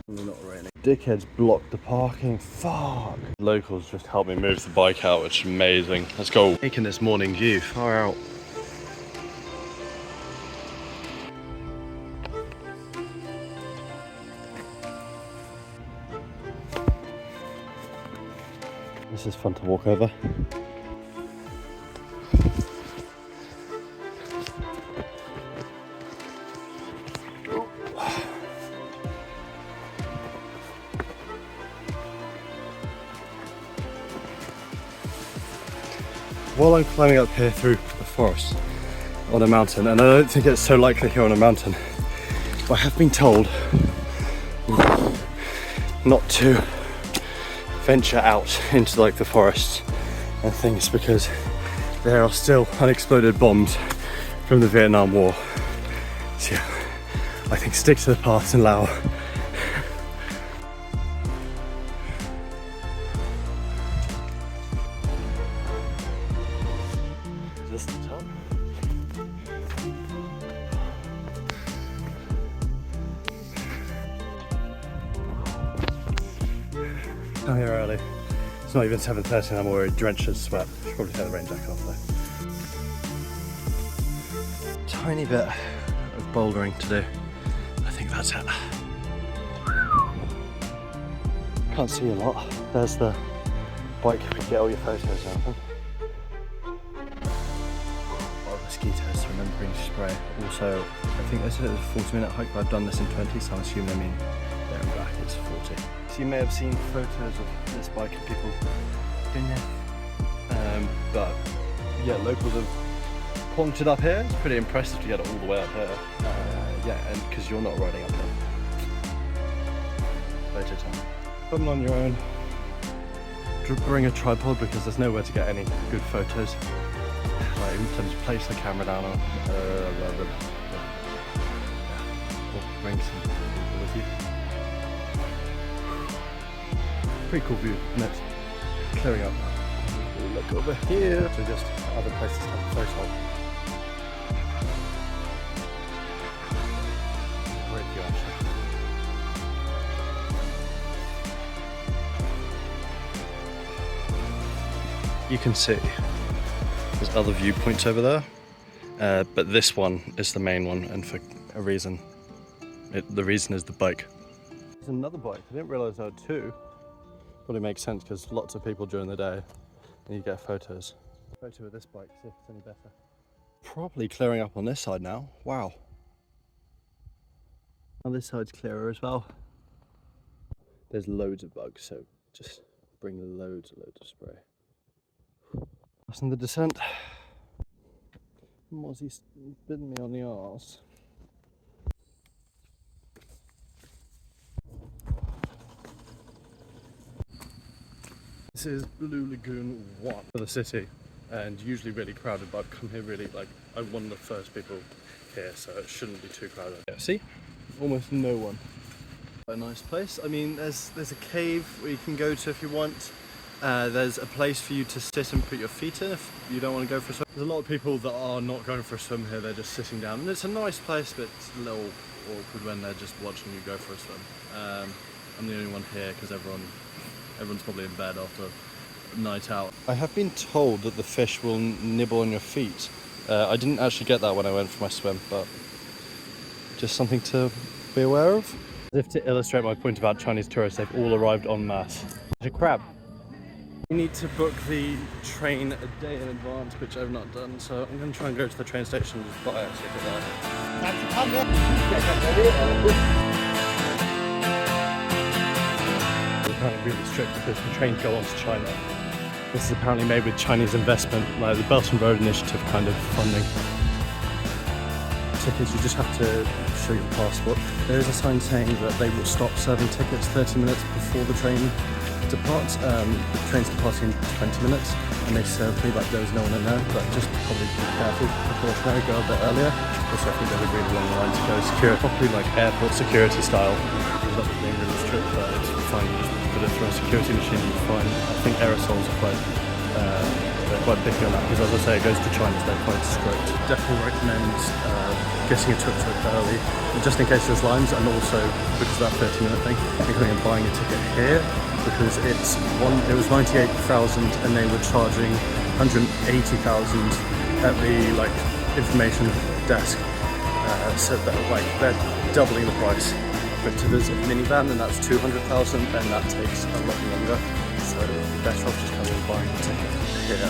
Not raining. Dickheads blocked the parking. Fuck. Locals just helped me move the bike out, which is amazing. Let's go. Taking this morning view. Far out. This is fun to walk over. While I'm climbing up here through the forest on a mountain, and I don't think it's so likely here on a mountain, but I have been told not to venture out into like the forests and things because there are still unexploded bombs from the Vietnam War. So yeah, I think stick to the path in Laos. Is this the top? I'm here early. It's not even 7:30 and I'm already drenched in sweat. Should probably take the rain jacket off though. Tiny bit of bouldering to do. I think that's it. Can't see a lot. There's the bike you can get all your photos and everything. A lot of mosquitoes, so remember bring spray. Also, I think they said it was a 40-minute hike, but I've done this in 20, so I'm assuming they mean there and back it's 40. So you may have seen photos of this bike of people doing that. But yeah, locals have plonked it up here. It's pretty impressive to get it all the way up here. Yeah, and because you're not riding up here. Photo time. Come on your own. Bring a tripod because there's nowhere to get any good photos. Like in terms of place the camera down on. Or bring some people with you. Pretty cool view, and it's clearing up. We'll look over here to just other places to have a photo. Great view actually. You can see there's other viewpoints over there, but this one is the main one, and for a reason. The reason is the bike. There's another bike. I didn't realise there were two. Probably makes sense because lots of people during the day and you get photos. Photo of this bike, see if it's any better. Probably clearing up on this side now. Wow. Now this side's clearer as well. There's loads of bugs, so just bring loads of spray. That's in the descent. Mozzie's bitten me on the arse. This is Blue Lagoon 1 for the city, and usually really crowded, but I've come here really, like, I'm one of the first people here, so it shouldn't be too crowded. Yeah, see? Almost no one. A nice place. I mean, there's a cave where you can go to if you want. There's a place for you to sit and put your feet in if you don't want to go for a swim. There's a lot of people that are not going for a swim here, they're just sitting down. And it's a nice place, but it's a little awkward when they're just watching you go for a swim. I'm the only one here because everyone's probably in bed after a night out. I have been told that the fish will nibble on your feet. I didn't actually get that when I went for my swim, but just something to be aware of. As if to illustrate my point about Chinese tourists, they've all arrived en masse. There's a crab. You need to book the train a day in advance, which I've not done, so I'm going to try and go to the train station and just buy a ticket there. Apparently really strict because the trains go on to China. This is apparently made with Chinese investment, like the Belt and Road Initiative kind of funding. Tickets, you just have to show your passport. There is a sign saying that they will stop serving tickets 30 minutes before the train departs. The train's departing in 20 minutes and they serve me like there was no one in there, but just probably be careful, precautionary, go a bit earlier. Also I think there's a really long line to go secure, probably like airport security style. It's not being really strict, but it's fine. Put it through a security machine, you find. I think aerosols are they're quite picky on that because as I say, it goes to China, so they're quite strict. Definitely recommend getting a tuk-tuk early, just in case there's lines, and also because of that 30-minute thing, and coming and buying a ticket here, because it was 98,000 and they were charging 180,000 at the like information desk, so that like they're doubling the price. But there's a minivan and that's 200,000 and that takes a lot longer, so better off just coming and buying a ticket here.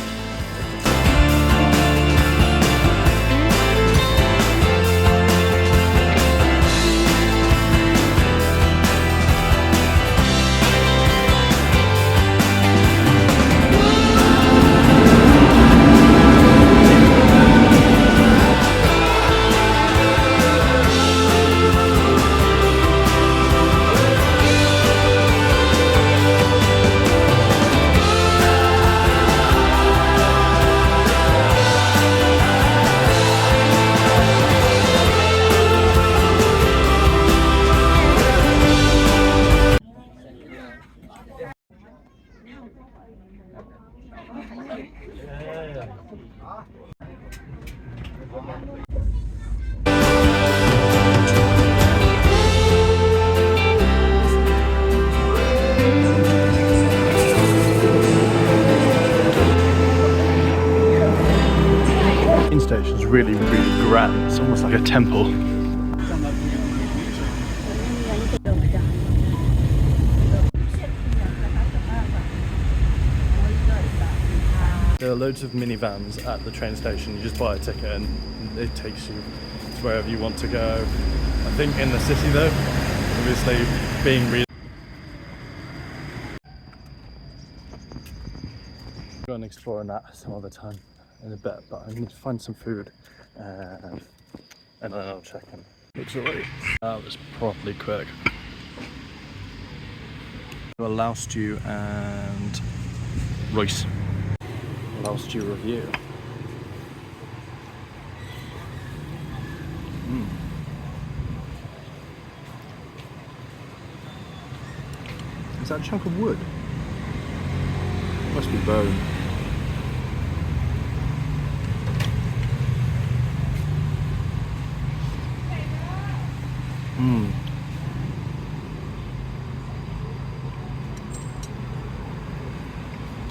Station's really grand. It's almost like a temple. There are loads of minivans at the train station. You just buy a ticket and it takes you to wherever you want to go. I think in the city though, obviously being really... Go and explore that some other time in a bit, but I need to find some food and then I'll check in. Looks alright. That was properly quick. A Laos stew and rice. Laos stew review. Is that a chunk of wood? Must be bone.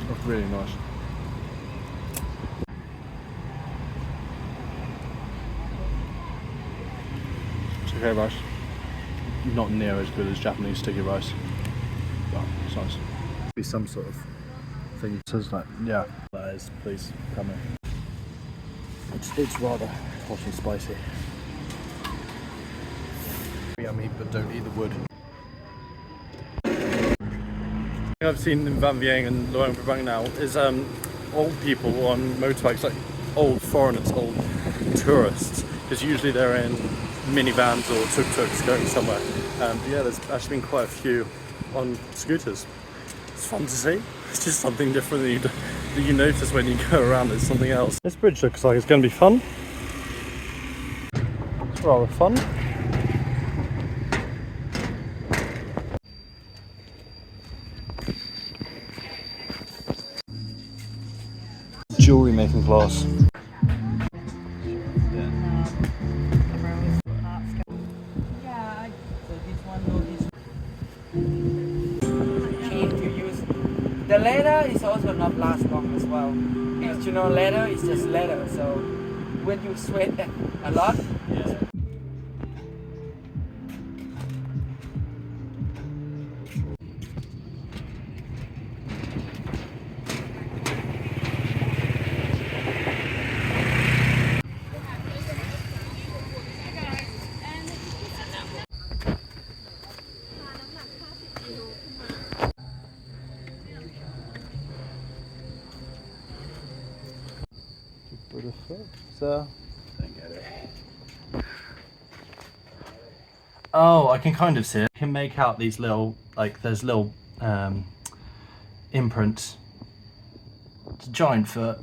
That's really nice. It's okay rice. Not near as good as Japanese sticky rice, but it's nice. Be some sort of thing. It says like, yeah, that is, please come in. It's rather hot and spicy. Yummy, but don't eat the wood. I've seen in VANG VIENG and LUANG PRABANG now is old people on motorbikes, like old foreigners, old tourists, because usually they're in minivans or tuk-tuks going somewhere. Yeah, there's actually been quite a few on scooters. It's fun to see. It's just something different that you notice when you go around. It's something else. This bridge looks like it's going to be fun. It's rather fun. Jewelry making class. The leather is also not last long as well, because you know leather is just leather, so when you sweat a lot, So, oh, I can kind of see it. I can make out these little, like, there's little imprints. It's a giant foot.